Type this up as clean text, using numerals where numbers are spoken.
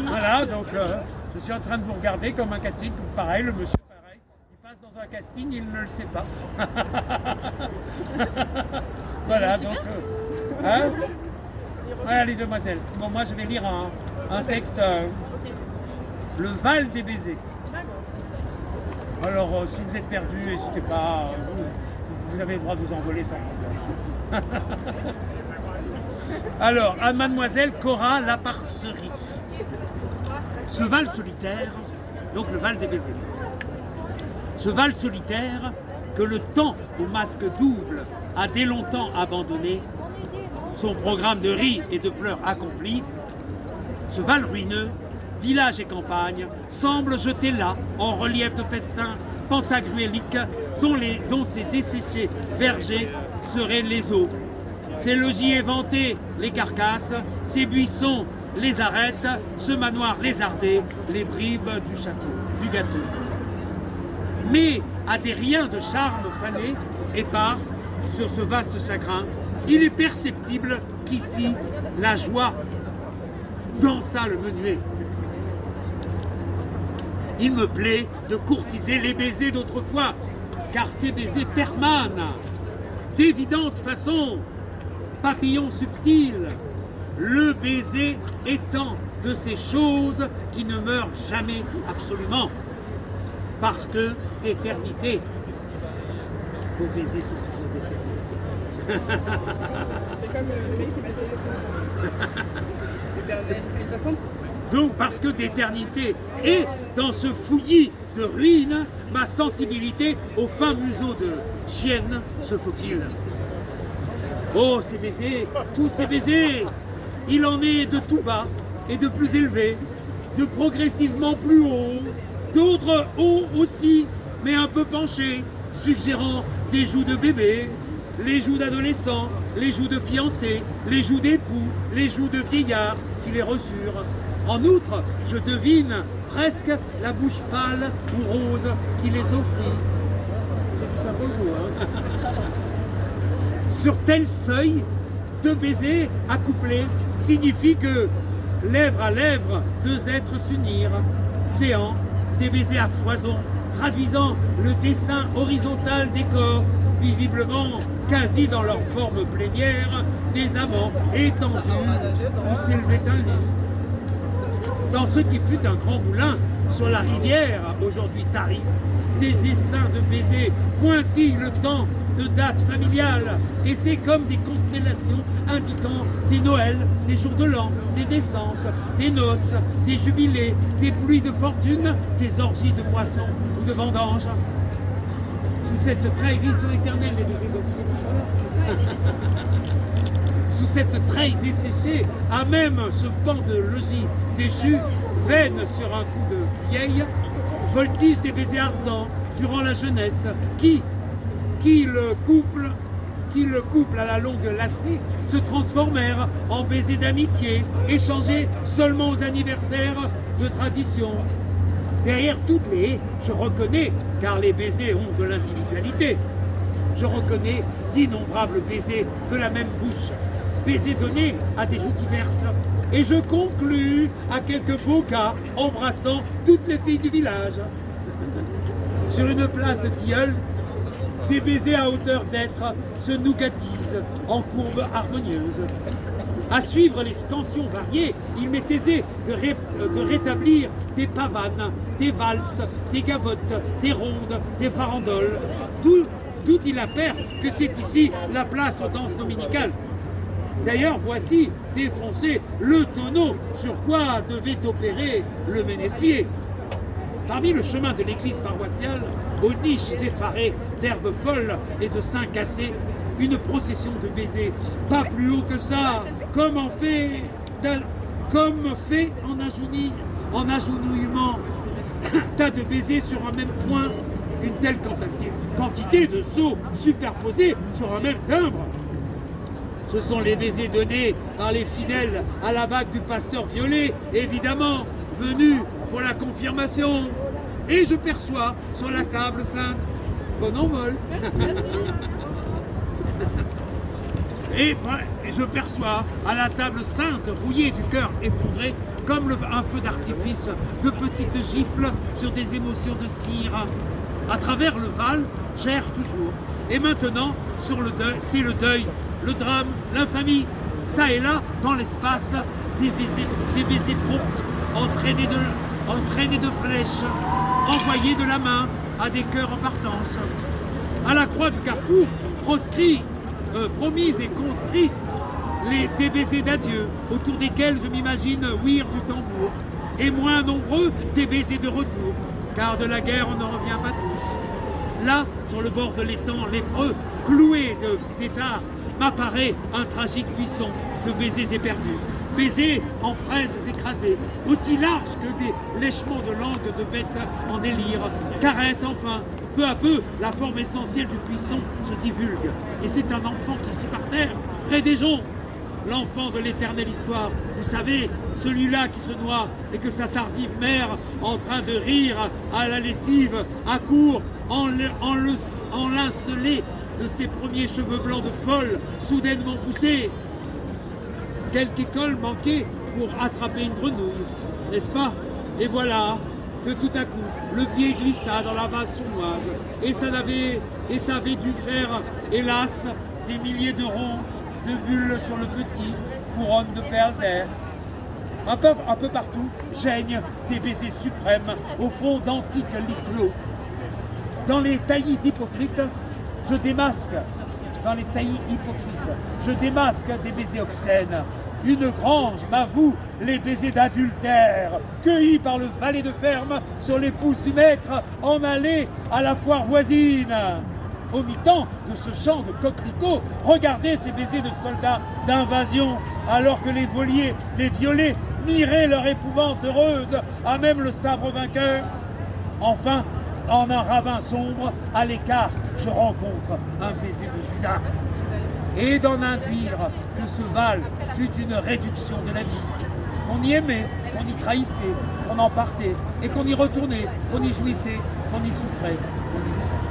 Voilà, donc je suis en train de vous regarder comme un casting, pareil, le monsieur pareil, il passe dans un casting, il ne le sait pas. Voilà, donc, hein, voilà les demoiselles. Bon, moi je vais lire un texte, Le Val des baisers. Alors, si vous êtes perdu, n'hésitez pas, vous avez le droit de vous envoler sans problème. Alors, à Mademoiselle Cora Laparcerie. Ce Val solitaire, donc le Val des baisers. Ce Val solitaire que le temps au masque double a dès longtemps abandonné, son programme de ris et de pleurs accompli, ce Val ruineux, village et campagne, semble jeter là, en relief de festins pantagruéliques, dont ces desséchés vergers seraient les eaux. Ces logis éventés, les carcasses, ces buissons, les arêtes, ce manoir lézardé, les bribes du château, du gâteau. Mais à des riens de charme fanés, épars, sur ce vaste chagrin, il est perceptible qu'ici, la joie dansa le menuet. Il me plaît de courtiser les baisers d'autrefois, car ces baisers permanent, d'évidente façon, papillon subtil, le baiser étant de ces choses qui ne meurent jamais absolument, parce que d'éternité, vos baisers sont toujours d'éternité. C'est comme le mec qui m'a téléphoné. Innocente. Donc parce que d'éternité, et dans ce fouillis de ruines, ma sensibilité au fin museau de chienne se faufile. Oh, ces baisers, tous ces baisers, il en est de tout bas et de plus élevé, de progressivement plus haut, d'autres hauts aussi, mais un peu penchés, suggérant des joues de bébé, les joues d'adolescents, les joues de fiancés, les joues d'époux, les joues de vieillards qui les reçurent. En outre, je devine presque la bouche pâle ou rose qui les offrit. C'est tout ça pour le coup, hein. Sur tel seuil, deux baisers accouplés signifie que, lèvre à lèvre, deux êtres s'unirent, séant des baisers à foison, traduisant le dessin horizontal des corps, visiblement quasi dans leur forme plénière, des amants étendus où s'élevait un lit. Dans ce qui fut un grand moulin sur la rivière, aujourd'hui tarie, des essaims de baisers pointillent le temps de date familiale, et c'est comme des constellations indiquant des Noëls, des jours de l'an, des naissances, des noces, des jubilés, des pluies de fortune, des orgies de poissons ou de vendanges. Sous cette treillerie sur l'éternel, les baisers donc sont toujours là. Sous cette treille desséchée, à même ce pan de logis déchu, veine sur un coup de vieille, voltige des baisers ardents durant la jeunesse, qui le couple à la longue lacée, se transformèrent en baisers d'amitié, échangés seulement aux anniversaires de tradition. Derrière toutes les haies, je reconnais, car les baisers ont de l'individualité, je reconnais d'innombrables baisers de la même bouche, baisers donnés à des joues diverses, et je conclus à quelques beaux cas embrassant toutes les filles du village. Sur une place de tilleul, des baisers à hauteur d'être se nougatisent en courbes harmonieuses. À suivre les scansions variées, il m'est aisé de rétablir des pavanes, des valses, des gavottes, des rondes, des farandoles. D'où il appert que c'est ici la place aux danses dominicales. D'ailleurs, voici défoncé le tonneau sur quoi devait opérer le ménestrier. Parmi le chemin de l'église paroissiale, aux niches effarées d'herbes folles et de seins cassés, une procession de baisers, pas plus haut que ça, comme fait en agenouillement, tas de baisers sur un même point, une telle quantité de seaux superposés sur un même timbre. Ce sont les baisers donnés par les fidèles à la bague du pasteur violet, évidemment, venus pour la confirmation. Et je perçois sur la table sainte, bon envol. Et je perçois à la table sainte rouillée du cœur effondré comme un feu d'artifice, de petites gifles sur des émotions de cire. À travers le Val, j'erre toujours. Et maintenant, sur le deuil, c'est le deuil, le drame, l'infamie. Ça et là, dans l'espace, des baisers prompts, entraînés de flèches, envoyés de la main à des cœurs en partance. À la croix du carrefour, promis et conscrits, des baisers d'adieu, autour desquels je m'imagine ouïr du tambour, et moins nombreux des baisers de retour, car de la guerre on n'en revient pas tous. Là, sur le bord de l'étang lépreux, cloué de pétards, m'apparaît un tragique buisson de baisers éperdus. Baisers en fraises écrasées, aussi larges que des lèchements de langue de bêtes en délire, caressent enfin. Peu à peu, la forme essentielle du buisson se divulgue, et c'est un enfant qui gît par terre, près des joncs. L'enfant de l'éternelle histoire, vous savez, celui-là qui se noie et que sa tardive mère, en train de rire à la lessive, accourt enlincelé de ses premiers cheveux blancs de folle, soudainement poussés. Quelque école manquait pour attraper une grenouille, n'est-ce pas? Et voilà que tout à coup, le pied glissa dans la vase sournoise, et ça avait dû faire, hélas, des milliers de ronds, de bulles sur le petit, couronne de perles d'air. Un peu partout, geignent des baisers suprêmes, au fond d'antiques lits clos. Dans les taillis d'hypocrites, je démasque des baisers obscènes. Une grange m'avoue les baisers d'adultère, cueillis par le valet de ferme sur les pouces du maître, en allée à la foire voisine. Au mi-temps de ce champ de coquelicots, regardez ces baisers de soldats d'invasion, alors que les violets miraient leur épouvante heureuse, à même le sabre vainqueur. Enfin, en un ravin sombre, à l'écart, je rencontre un baiser de Judas. Et d'en induire que ce Val fut une réduction de la vie. On y aimait, qu'on y trahissait, qu'on en partait, et qu'on y retournait, qu'on y jouissait, qu'on y souffrait, qu'on y mourait.